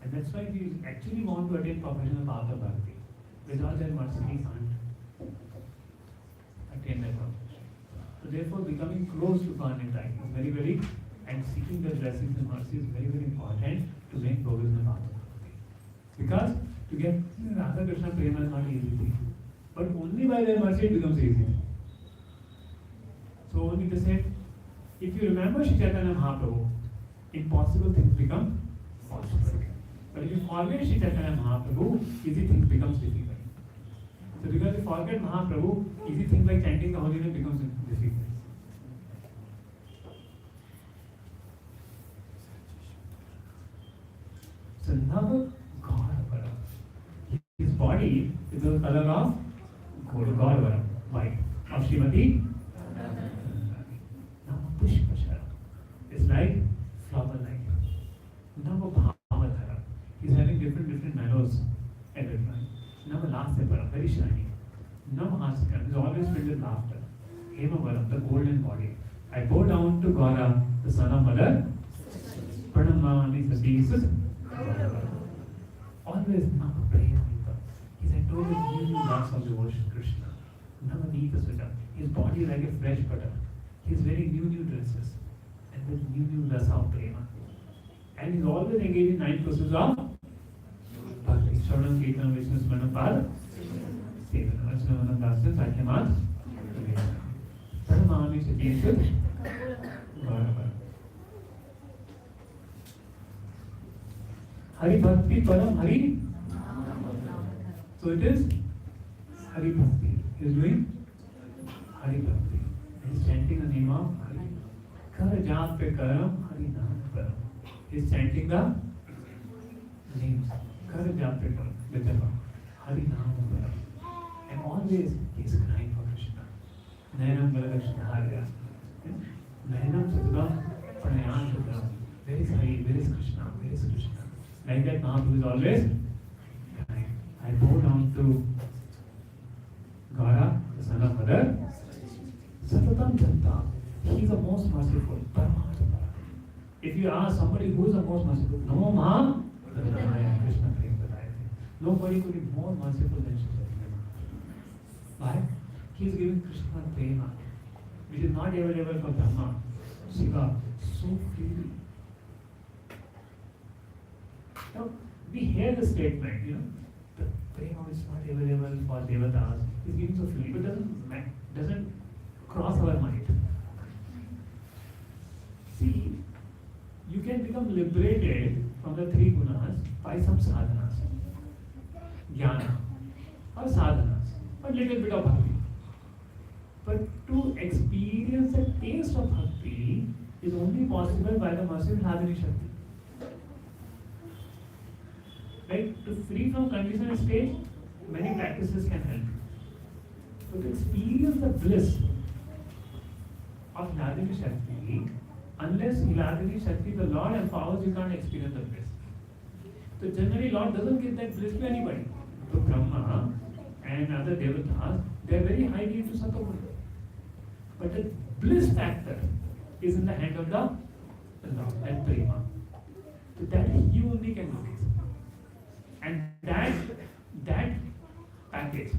And that's why we actually want to attain professional path of bhakti. Without that mercy, we can't attain that profession. So therefore, becoming close to God in time is very, very, and seeking the blessings and mercy is very, very important to make progress in the path of bhakti. Because to get Radha Krishna prema is not easy thing. But only by their mercy it becomes easy. So only to say, if you remember Shri Chaitanya Mahaprabhu, impossible things become possible. But if you forget Shri Chaitanya Mahaprabhu, easy things becomes difficult. So because you forget Mahaprabhu, easy things like chanting the holy name becomes difficult. So Nav Gaur Varam. His body is the color of Gaur Varam, white, of Srimati. It's like flower like. Nava he's having different mellows every time. Nava Lasya, very shiny. Nava Hasikam is always filled with laughter. Hema Varam, the golden body. I bow down to Gaura, the son of mother. Pranamani Sati. Always Nava Prema. He's a total new lots of devotion to Krishna. Nava Nita Suja. His body is like a fresh butter. He's wearing new dresses. And with new rasa of prema. And he's always engaged in 9 processes of bhakti. Shravanam, Kirtanam, Vishnu, Smaranam, Pad, Sevanam, Archanavanam, Dasya, Sakyamat, Pranamami, Satyeshut, Gaurava. Hari Bhakti, Param, Hari. So it is Hari Bhakti. He is doing Hari Bhakti. He is chanting the name of Hari. Kar Jap Pe Karam, Hari Naam Param. He is chanting the names. Kar Jap Pe Karam, the Japa. Hari Naam Param. And always he is crying for Krishna. Nayanam Balakshna Harya. Nayanam Sadhudam Pranayam Sadhudam. Where is Hari? Where is Krishna? Where is Krishna? Like that Mahaprabhu is always crying. I bow down to Gaura, the son of mother. Satatam Janta. He is the most merciful. If you ask somebody who is the most merciful, no Maha, Krishna nobody could be more merciful than Shri Chaitanya. Why? He is giving Krishna prema, which is not available for Brahma, Shiva, so freely. Now, we hear the statement, the prema is not available for devatas. He is giving so freely, but doesn't cross our mind. See, you can become liberated from the 3 gunas by some sadhanas, jnana, or sadhanas, or little bit of bhakti. But to experience the taste of bhakti is only possible by the mercy of Hladini Shakti. Right? To free from conditional state, many practices can help. But to experience the bliss of Hladini Shakti, unless Hladini Shakti, the Lord empowers, you can't experience the bliss. So generally, Lord doesn't give that bliss to anybody. So Brahma and other devatas, they are very highly into Satoguna. But the bliss factor is in the hand of the Lord, and Prema. So that He only can do this. And that package,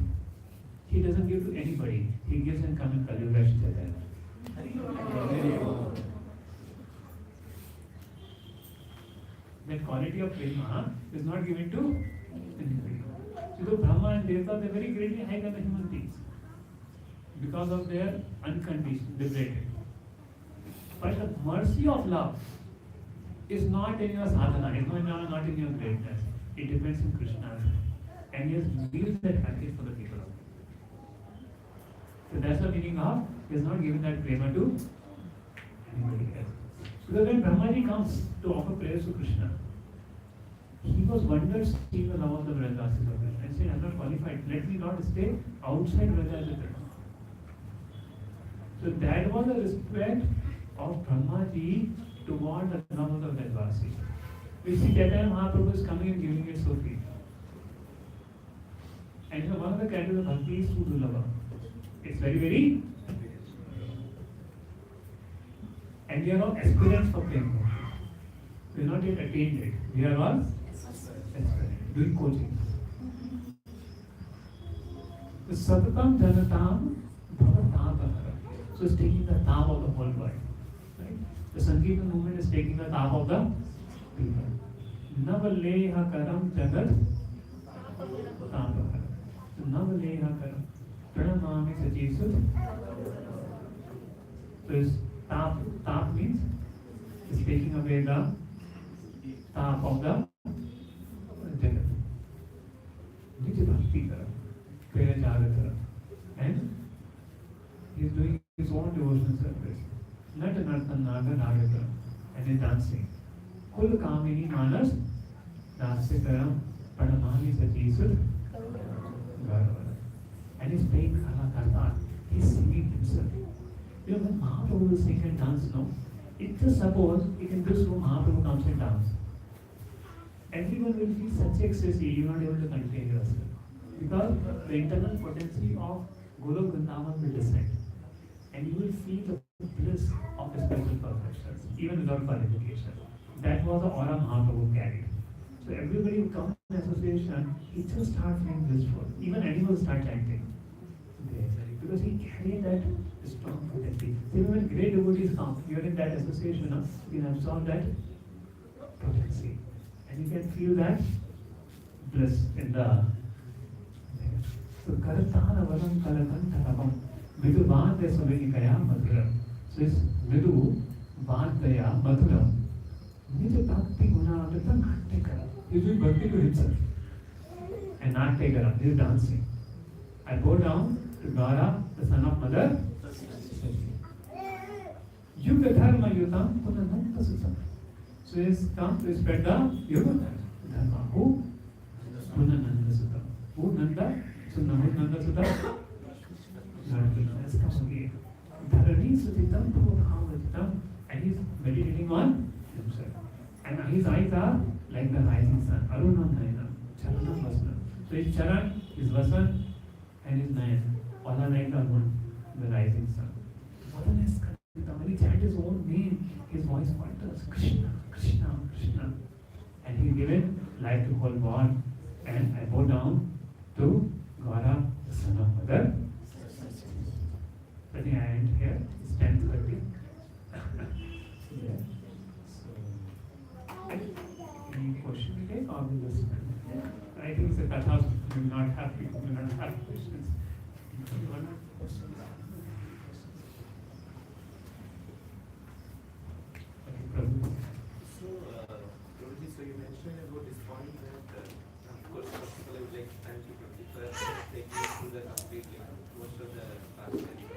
He doesn't give to anybody. He gives in common Kali-yuga Chaitanya. That quality of prema is not given to anybody. So the Brahma and Devata, they are very greatly higher than the human beings because of their unconditioned, liberated. But the mercy of love is not in your sadhana, it's not in your greatness. It depends on Krishna. And He has revealed that package for the people of God. So that's the meaning of He has not given that prema to anybody else. Because when Brahmaji comes to offer prayers to Krishna, he was wondered seeing the love of the Vrajasis of Krishna and said, I'm not qualified, let me not stay outside Vraja as a Krishna. So that was the respect of Brahmaji toward the love of the Vrajasis. We see Chaitanya Mahaprabhu is coming and giving it so freely. And one of the characters of Bhakti is Sudulava. It's very, very. And we are all aspirants for prema. We have not yet attained it. We are all doing coaching. The Satatam Janatam Bhavatapahara. So it's taking the tap of the whole world. Right? The Sankirtan movement is taking the tap of the people. Navaleha Karam Jagat Tapahara. So Navaleha Karam. Pranamami Sajisut. So it's tap means it's taking away the tap of the Jagat. Nitya Bhakti Kara, Praya Jaga Kara. And he is doing his own devotional service. Nata Nartan Naga Naga Kara. And he is dancing. Kul Kamini Manas Dasya Karam Pranamami Sajisut Garavara. And he is playing Katha. He is singing himself. You know, when Mahaprabhu will sing and dance, no? It just suppose, in this room, Mahaprabhu comes and dance. Everyone will feel such ecstasy, you are not able to contain yourself. Because the internal potency of Golok Vrindavan will descend. And you will feel the bliss of the spiritual perfections, even without qualification. That was the aura Mahaprabhu carried. So everybody who comes in association, he just starts feeling blissful. Even animals start chanting. Because he carried that strong potency. So even when great devotees come, you are in that association, you can absorb that potency. And you can feel that bliss in the. So Karatana Varam Kalakantarapam Vidu Bhantaya Savinikaya Madhuram. So it's Vidu Bhantaya Madhuram. Nitya Bhakti Gunamrita Natya. He is doing bhakti to himself. And Natya Garam, he is dancing. I go down to Gaura, the son of Mother. Yuga Dharma Yutam Punananta Sutam. So he has come to spread the Yuga Dharma. Who? Punananta Sutam. Who Nanda? Sunna Nanda Sutam. Lord Krishna has come again. Dharani Sutitam Purvahavajitam. And he is meditating on himself. And his eyes are like the rising sun. Arunam Nayana. Charanam Vasanam. So his Charan, his Vasan, and his Nayana. All are like the rising sun. What a nice Katha. When he chants his own name, his voice falters. Krishna, Krishna, Krishna. And he given life to whole world. And I go down to Gaura, the son of Mother. I think I end here. It's 10:30. Yeah. So, any question we take or we just? I think the Kathas will not have questions. So, Prabhuji, so you mentioned about this point that, of course, people like thank you, Prabhuji, for taking you through the complete, most of the past.